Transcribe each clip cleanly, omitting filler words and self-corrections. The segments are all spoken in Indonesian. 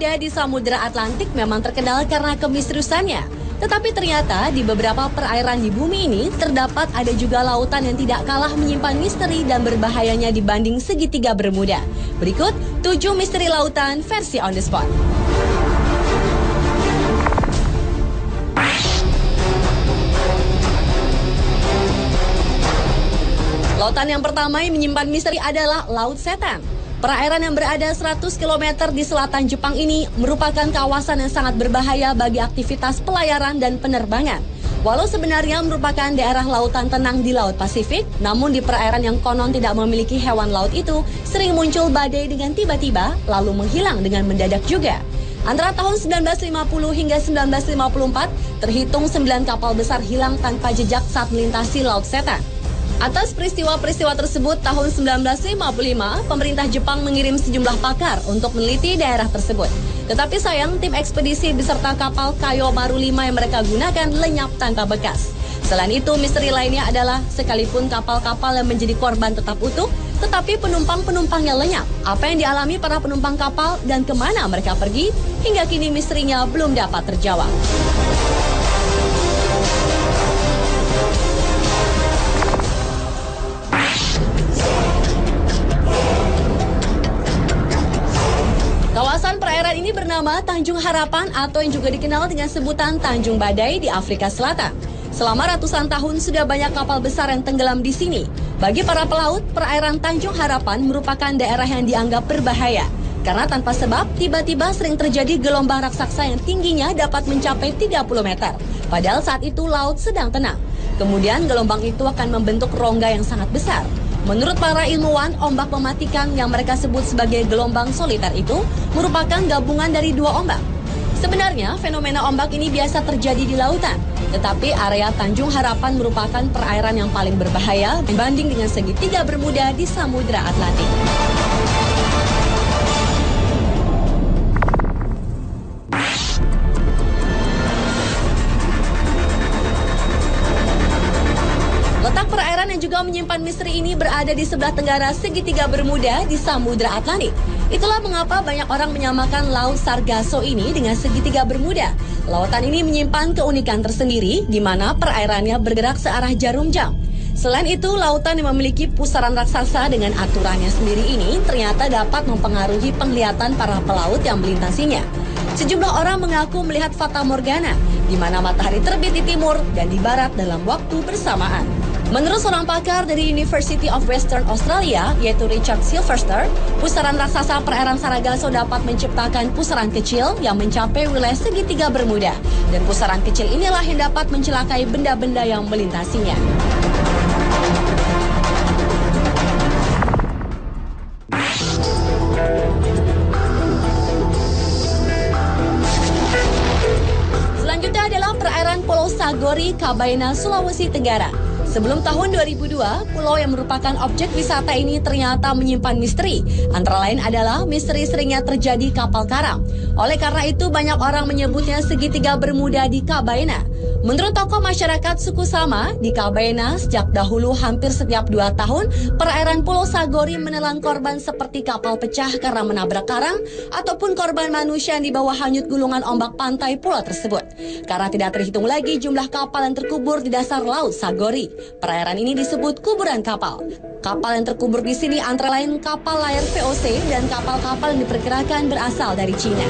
bermuda di Samudra Atlantik memang terkenal karena kemisteriusannya. Tetapi ternyata di beberapa perairan di bumi ini terdapat ada juga lautan yang tidak kalah menyimpan misteri dan berbahayanya dibanding segitiga Bermuda. Berikut 7 misteri lautan versi on the spot. Lautan yang pertama yang menyimpan misteri adalah Laut Setan. Perairan yang berada 100 km di selatan Jepang ini merupakan kawasan yang sangat berbahaya bagi aktivitas pelayaran dan penerbangan. Walau sebenarnya merupakan daerah lautan tenang di Laut Pasifik, namun di perairan yang konon tidak memiliki hewan laut itu, sering muncul badai dengan tiba-tiba, lalu menghilang dengan mendadak juga. Antara tahun 1950 hingga 1954, terhitung 9 kapal besar hilang tanpa jejak saat melintasi Laut Setan. Atas peristiwa-peristiwa tersebut, tahun 1955, pemerintah Jepang mengirim sejumlah pakar untuk meneliti daerah tersebut. Tetapi sayang, tim ekspedisi beserta kapal Kayo Maru 5 yang mereka gunakan lenyap tanpa bekas. Selain itu, misteri lainnya adalah sekalipun kapal-kapal yang menjadi korban tetap utuh, tetapi penumpang-penumpangnya lenyap. Apa yang dialami para penumpang kapal dan kemana mereka pergi, hingga kini misterinya belum dapat terjawab. Kawasan perairan ini bernama Tanjung Harapan atau yang juga dikenal dengan sebutan Tanjung Badai di Afrika Selatan. Selama ratusan tahun sudah banyak kapal besar yang tenggelam di sini. Bagi para pelaut, perairan Tanjung Harapan merupakan daerah yang dianggap berbahaya. Karena tanpa sebab, tiba-tiba sering terjadi gelombang raksasa yang tingginya dapat mencapai 30 meter. Padahal saat itu laut sedang tenang. Kemudian gelombang itu akan membentuk rongga yang sangat besar. Menurut para ilmuwan, ombak mematikan yang mereka sebut sebagai gelombang soliter itu merupakan gabungan dari dua ombak. Sebenarnya, fenomena ombak ini biasa terjadi di lautan. Tetapi area Tanjung Harapan merupakan perairan yang paling berbahaya dibanding dengan segitiga Bermuda di Samudra Atlantik. Letak perairan yang juga menyimpan misteri ini berada di sebelah tenggara segitiga Bermuda di Samudra Atlantik. Itulah mengapa banyak orang menyamakan Laut Sargasso ini dengan segitiga Bermuda. Lautan ini menyimpan keunikan tersendiri di mana perairannya bergerak searah jarum jam. Selain itu, lautan yang memiliki pusaran raksasa dengan aturannya sendiri ini ternyata dapat mempengaruhi penglihatan para pelaut yang melintasinya. Sejumlah orang mengaku melihat fata morgana, di mana matahari terbit di timur dan di barat dalam waktu bersamaan. Menurut seorang pakar dari University of Western Australia, yaitu Richard Silverster, pusaran raksasa perairan Sargasso dapat menciptakan pusaran kecil yang mencapai wilayah segitiga Bermuda. Dan pusaran kecil inilah yang dapat mencelakai benda-benda yang melintasinya. Selanjutnya adalah perairan Pulau Sagori, Kabaina, Sulawesi Tenggara. Sebelum tahun 2002, pulau yang merupakan objek wisata ini ternyata menyimpan misteri. Antara lain adalah misteri seringnya terjadi kapal karam. Oleh karena itu, banyak orang menyebutnya segitiga Bermuda di Kabaina. Menurut tokoh masyarakat suku Sama, di Kabaina sejak dahulu hampir setiap 2 tahun, perairan Pulau Sagori menelan korban seperti kapal pecah karena menabrak karang, ataupun korban manusia yang dibawa hanyut gulungan ombak pantai pulau tersebut. Karena tidak terhitung lagi jumlah kapal yang terkubur di dasar Laut Sagori. Perairan ini disebut kuburan kapal. Kapal yang terkubur di sini antara lain kapal layar VOC dan kapal-kapal yang diperkirakan berasal dari Cina.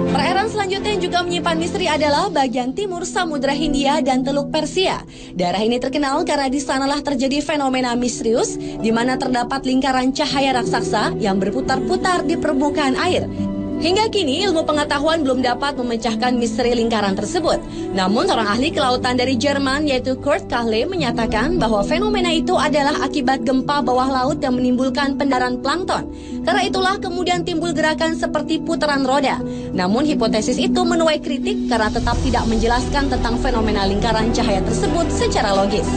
Perairan selanjutnya yang juga menyimpan misteri adalah bagian timur Samudra Hindia dan Teluk Persia. Daerah ini terkenal karena di sanalah terjadi fenomena misterius di mana terdapat lingkaran cahaya raksasa yang berputar-putar di permukaan air. Hingga kini ilmu pengetahuan belum dapat memecahkan misteri lingkaran tersebut. Namun seorang ahli kelautan dari Jerman yaitu Kurt Kahle menyatakan bahwa fenomena itu adalah akibat gempa bawah laut yang menimbulkan pendaran plankton. Karena itulah kemudian timbul gerakan seperti putaran roda. Namun hipotesis itu menuai kritik karena tetap tidak menjelaskan tentang fenomena lingkaran cahaya tersebut secara logis.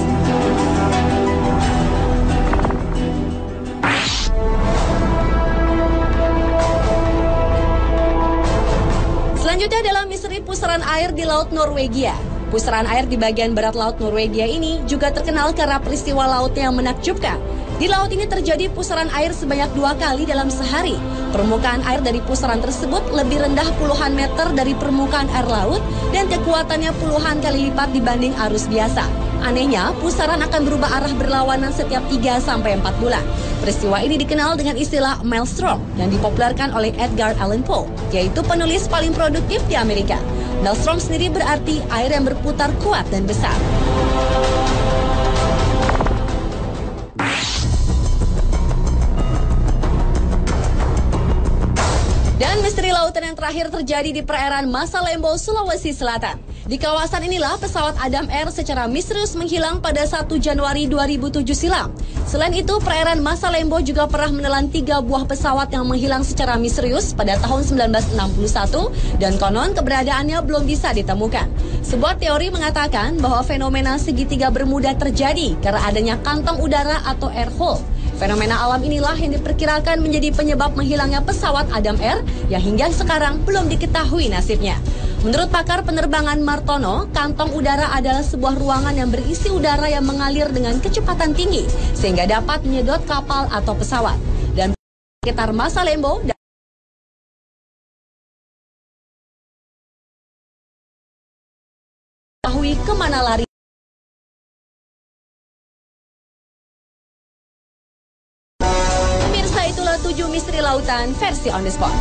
Selanjutnya adalah misteri pusaran air di Laut Norwegia. Pusaran air di bagian barat laut Norwegia ini juga terkenal karena peristiwa lautnya yang menakjubkan. Di laut ini terjadi pusaran air sebanyak 2 kali dalam sehari. Permukaan air dari pusaran tersebut lebih rendah puluhan meter dari permukaan air laut dan kekuatannya puluhan kali lipat dibanding arus biasa. Anehnya, pusaran akan berubah arah berlawanan setiap 3-4 bulan. Peristiwa ini dikenal dengan istilah maelstrom yang dipopulerkan oleh Edgar Allan Poe, yaitu penulis paling produktif di Amerika. Maelstrom sendiri berarti air yang berputar kuat dan besar. Dan misteri lautan yang terakhir terjadi di perairan Masalembo, Sulawesi Selatan. Di kawasan inilah pesawat Adam Air secara misterius menghilang pada 1 Januari 2007 silam. Selain itu, perairan Masalembo juga pernah menelan 3 buah pesawat yang menghilang secara misterius pada tahun 1961 dan konon keberadaannya belum bisa ditemukan. Sebuah teori mengatakan bahwa fenomena segitiga Bermuda terjadi karena adanya kantong udara atau air hole. Fenomena alam inilah yang diperkirakan menjadi penyebab menghilangnya pesawat Adam Air yang hingga sekarang belum diketahui nasibnya. Menurut pakar penerbangan Martono, kantong udara adalah sebuah ruangan yang berisi udara yang mengalir dengan kecepatan tinggi sehingga dapat menyedot kapal atau pesawat. Dan sekitar Masalembo diketahui kemana lari. Pemirsa, itulah 7 misteri lautan versi On The Spot.